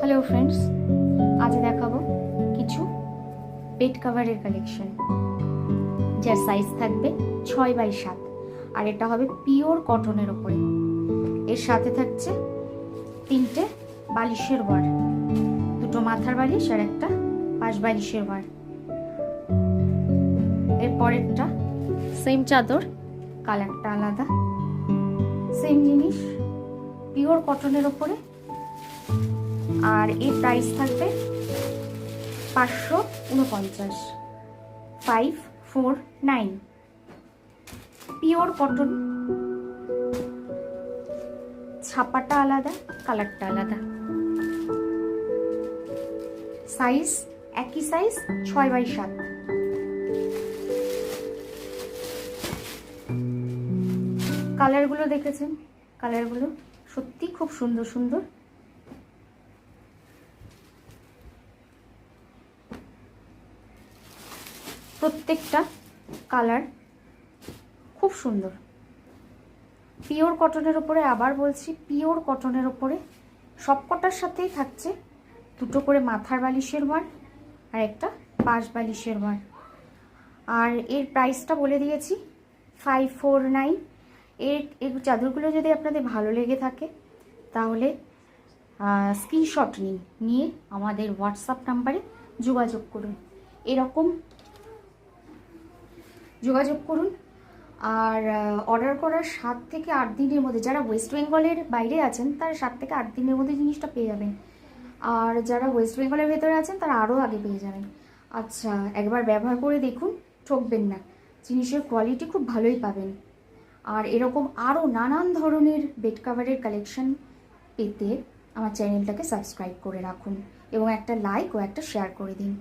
Hello friends, আজ দেখাবো কিছু বেড কাভারের কালেকশন, যার সাইজ থাকবে 6x7 আর এটা হবে পিওর কটনের ওপরে। এর সাথে থাকছে 3টে বালিশের ওয়ার, 2টো মাথার বালিশ আর একটা পাশ বালিশের ওয়ার। এর পরেরটা সেম চাদর, কালারটা আলাদা, সেম জিনিস পিওর কটনের ওপরে। আর এর প্রাইস থাকবে 549, 549 পিওর কটন। ছাপাটা আলাদা, কালারটা আলাদা, সাইজ একই সাইজ 6x7। কালারগুলো দেখেছেন, কালারগুলো সত্যি খুব সুন্দর সুন্দর। প্রত্যেকটা কালার খুব সুন্দর। পিওর কটনের ওপরে, আবার বলছি পিওর কটনের ওপরে। সবকটার সাথেই থাকছে 2টো করে মাথার বালিশের ওয়ার আর একটা পাশ বালিশের ওয়ার। আর এর প্রাইসটা বলে দিয়েছি 549। এই চাদরগুলো যদি আপনাদের ভালো লেগে থাকে তাহলে স্ক্রিনশট নিয়ে আমাদের হোয়াটসঅ্যাপ নাম্বারে যোগাযোগ করুন। এরকম যোগাযোগ করুন। আর অর্ডার করার 7 থেকে 8 দিনের মধ্যে, যারা ওয়েস্ট বেঙ্গলের বাইরে আছেন তারা 7 থেকে 8 দিনের মধ্যে জিনিসটা পেয়ে যাবেন। আর যারা ওয়েস্ট বেঙ্গলের ভেতরে আছেন তারা আরও আগে পেয়ে যাবেন। আচ্ছা, একবার ব্যবহার করে দেখুন, ঠকবেন না, জিনিসের কোয়ালিটি খুব ভালোই পাবেন। আর এরকম আরও নানান ধরনের বেড কাভারের কালেকশন পেতে আমার চ্যানেলটাকে সাবস্ক্রাইব করে রাখুন এবং একটা লাইক ও একটা শেয়ার করে দিন।